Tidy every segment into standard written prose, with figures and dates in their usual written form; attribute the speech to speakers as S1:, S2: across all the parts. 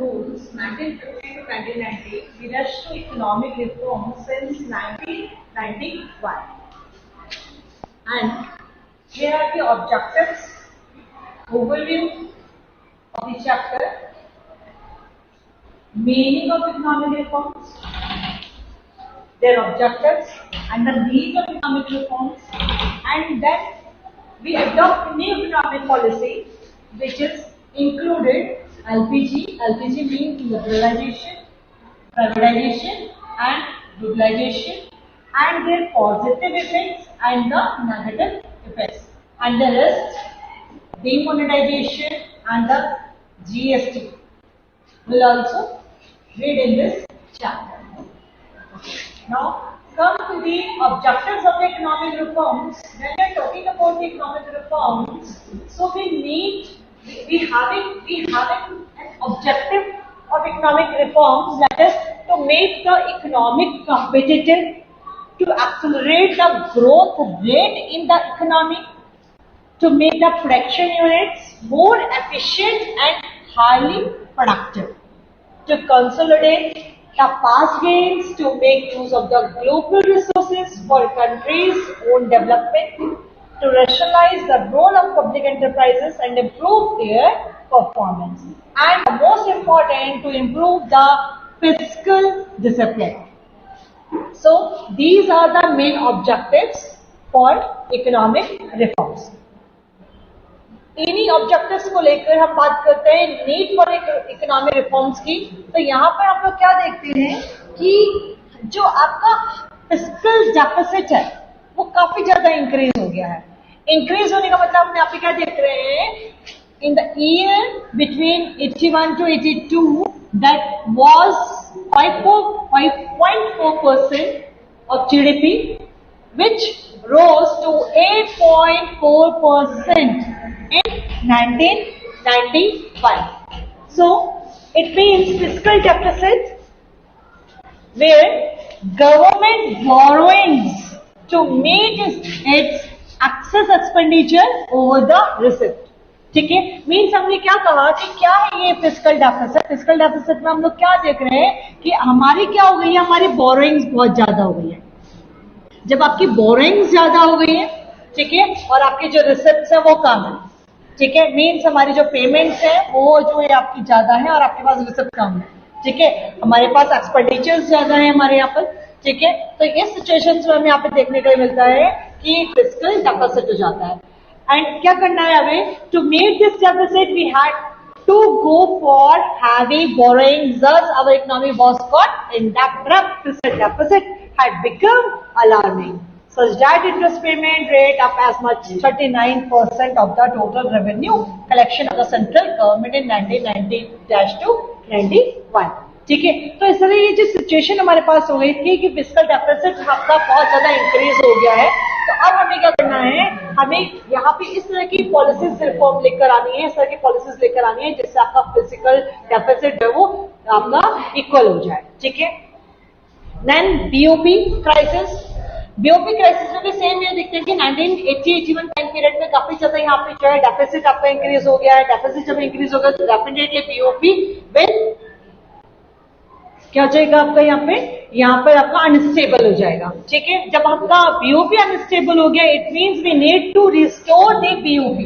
S1: rules 1950 to 1990 we rushed to economic reform since 1991. And here are the objectives, overview of the chapter, meaning of economic reforms, their objectives and the needs of economic reforms, and then we adopt new economic policy which is included LPG. LPG means liberalization, privatization and globalization, and their positive effects and the negative effects, and the rest demonetization and the GST will also read in this chapter. Now come to the objectives of the economic reforms. When we are talking about the economic reforms, so we having an objective of economic reforms, that is to make the economic competitive, to accelerate the growth rate in the economy, to make the production units more efficient and highly productive, to consolidate the past gains, to make use of the global resources for countries' own development, to rationalize the role of public enterprises and improve their performance, and the most important, to improve the fiscal discipline. So these are the main objectives for economic reforms. इन्हीं objectives को लेकर हम बात करते हैं need for economic reforms की। तो यहाँ पर आप लोग क्या देखते हैं कि जो आपका फिस्कल डेफिसिट है वो काफी ज्यादा इंक्रीज हो गया है। इंक्रीज होने का मतलब हम यहाँ पे क्या देख रहे हैं, in the year between 81 to 82 that was 5.4% of GDP which rose to 8.4% in 1991. So it means fiscal deficit where government borrowings to meet its excess expenditure over the receipt. ठीक है, मीन्स हमने क्या कहा कि क्या है ये फिस्कल डेफिसिट। फिस्कल डेफिसिट में हम लोग क्या देख रहे हैं कि हमारी क्या हो गई है, हमारी बोरोइंग्स बहुत ज्यादा हो गई है। जब आपकी बोरोइंग्स ज्यादा हो गई है, ठीक है, और आपके जो रिसिप्ट्स है वो कम है, ठीक है, मीन्स हमारी जो पेमेंट्स है वो जो है आपकी ज्यादा है और आपके पास रिसिप्ट कम है, ठीक है, हमारे पास एक्सपेंडिचर्स ज्यादा है हमारे यहाँ पर, ठीक है। तो इस सिचुएशन में हमें यहाँ पे देखने को मिलता है कि फिस्कल डेफिसिट हो जाता है। एंड क्या करना है हमें, to meet this deficit we had to go for heavy borrowing, thus our economy was caught in bankrupt. Fiscal deficit had become alarming, such that interest payment rate up as much 39% of the total revenue collection of the central government in 1990-91. ठीक है, तो इस तरह ये जो situation हमारे पास हो गई थी कि फिस्कल डेफिसिट आपका बहुत ज्यादा इंक्रीज हो गया है। तो अब हमें क्या करना है, हमें यहाँ पे इस तरह की पॉलिसीज रिफॉर्म लेकर आनी है, इस तरह की पॉलिसीज लेकर आनी है जिससे आपका फिजिकल डेफिसिट है वो आपका इक्वल हो जाए, ठीक है। Then BOP crisis, BOP crisis में भी सेम ये देखते हैं कि 1980-81 टाइम पीरियड में काफी ज्यादा यहाँ पे जो है डेफिसिट आपका इंक्रीज हो गया है। डेफिसिट जब इंक्रीज होगा तो डेफिनेटली बीओपी विल क्या हो जाएगा आपका, यहाँ पर आपका अनस्टेबल हो जाएगा, ठीक है। जब आपका बीओपी अनस्टेबल हो गया, it means we need to restore the BOP.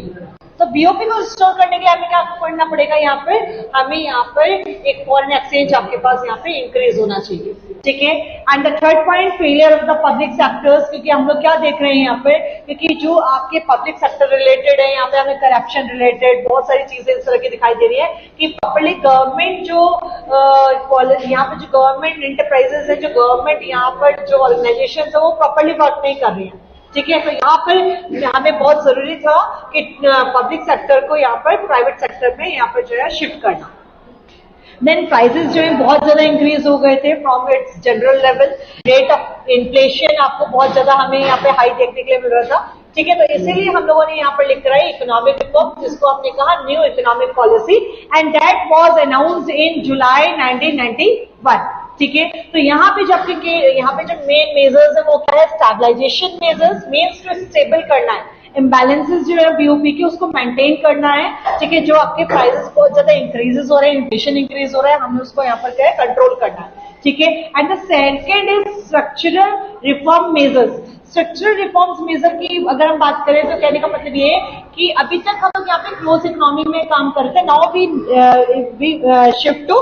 S1: तो बीओपी को रिस्टोर करने के लिए हमें क्या करना पड़ेगा, यहाँ पर हमें यहाँ पर एक फॉरेन एक्सचेंज आपके पास यहाँ पे इंक्रीज होना चाहिए, ठीक है। And the third point, failure of the public sectors, क्योंकि हम लोग क्या देख रहे हैं यहाँ पे, क्योंकि जो आपके पब्लिक सेक्टर रिलेटेड है, यहाँ पे हमें करप्शन रिलेटेड बहुत सारी चीजें इस तरह की दिखाई दे रही है कि पब्लिक गवर्नमेंट जो यहाँ पे जो गवर्नमेंट इंटरप्राइजेस है, जो गवर्नमेंट यहाँ पर जो ऑर्गेनाइजेशन है वो प्रॉपरली वर्क नहीं कर रही है, ठीक है। तो यहाँ पर हमें बहुत जरूरी था कि पब्लिक सेक्टर को यहाँ पर प्राइवेट सेक्टर में यहाँ पर जो है शिफ्ट करना। देन प्राइसेस जो है बहुत ज्यादा इंक्रीज हो गए थे from its general level. Rate of inflation आपको बहुत ज्यादा हमें यहाँ पे हाई देखने के लिए मिल रहा था, ठीक है। तो इसीलिए हम लोगों ने यहाँ पर लिख रहा है इकोनॉमिक रिफॉर्म, जिसको हमने कहा new economic policy, and that was announced in July 1991, ठीक है। तो यहाँ पे जब यहाँ पे जो मेन मेजर्स है वो क्या है, stabilisation measures, means to stable करना है, इम्बैलेंसेस जो है बीओपी की उसको मेंटेन करना है, ठीक है। जो आपके प्राइसेस बहुत ज्यादा इंक्रीजेस हो रहे हैं, इन्फ्लेशन इंक्रीज हो रहा है, हमें उसको यहाँ पर क्या है कंट्रोल करना है, ठीक है। And the second is structural reform measures. Structural reforms measure की अगर हम बात करें तो कहने का मतलब ये है कि अभी तक हम लोग यहाँ पे क्लोज इकोनॉमी में काम करते हैं, नाउ वी शिफ्ट टू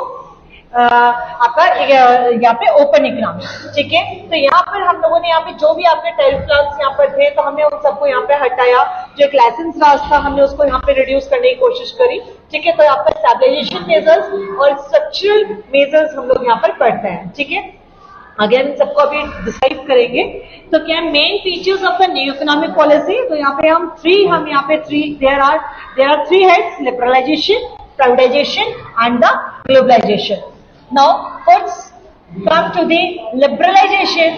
S1: आपका यहाँ पे ओपन इकोनॉमी, ठीक है। तो यहाँ पर हम लोगों ने यहाँ पे जो भी आपके टैरिफ प्लान्स यहाँ पर थे तो हमने उन सबको यहाँ पे हटाया, जो एक लाइसेंस राज था हमने उसको यहाँ पे रिड्यूस करने की कोशिश करी, ठीक है। तो यहाँ पर स्टैबिलाइजेशन मेजर्स और स्ट्रक्चरल मेजर्स हम लोग यहाँ पर करते हैं, ठीक है। अगेन सबको अभी डिसाइड करेंगे। तो क्या main features of the new economic policy, तो यहाँ पे हम यहाँ पे there are three heads, liberalisation, privatisation and the globalisation. Now let's come to the liberalization.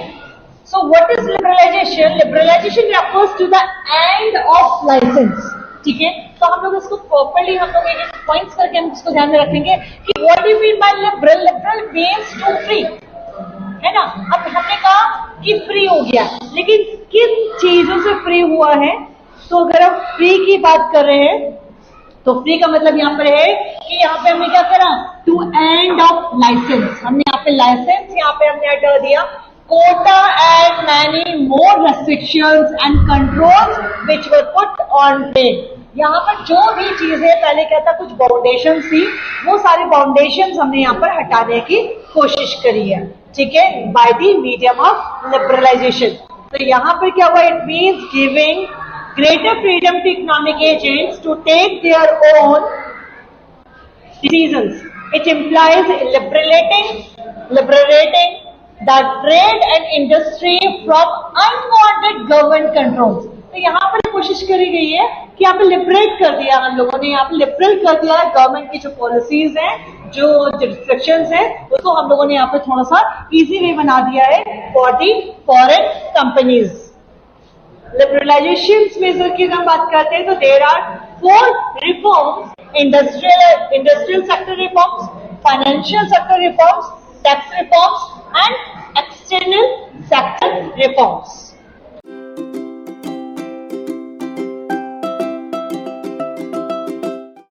S1: So what is liberalization? Liberalization refers to the end of license, ठीक है। तो हम लोग इसको प्रॉपरली हम लोग एक पॉइंट्स करके हम इसको ध्यान में रखेंगे कि what do you mean by liberal? Liberal means to free, है ना। अब हमने कहा कि फ्री हो गया, लेकिन किन चीजों से फ्री हुआ है? तो अगर हम फ्री की बात कर रहे हैं तो फ्री का मतलब यहाँ पर है कि यहाँ पे हमने क्या करा, टू एंड ऑफ लाइसेंस। हमने यहाँ पे लाइसेंस यहाँ पे हमने हटा दिया, quota and many more restrictions and controls which were put on trade. यहाँ पर जो भी चीजें पहले क्या था, कुछ बाउंडेशन थी, वो सारी बाउंडेशन हमने यहाँ पर हटाने की कोशिश करी है, ठीक है, by the medium of liberalisation. तो यहाँ पर क्या हुआ, it means giving greater freedom to economic agents to take their own decisions. It implies liberating the trade and industry from unwanted government controls. तो यहाँ पर कोशिश करी गई है कि यहाँ पे लिबरेट कर दिया हम लोगों ने, यहाँ पे लिबरल कर दिया है गवर्नमेंट की जो पॉलिसीज हैं, जो रिस्ट्रिक्शंस हैं, उसको हम लोगों ने यहाँ पे थोड़ा सा इजी वे बना दिया है for the foreign companies. Liberalisation measure की हम बात करते हैं तो there are 4 reforms, industrial sector reforms, financial sector reforms, tax reforms and external sector reforms.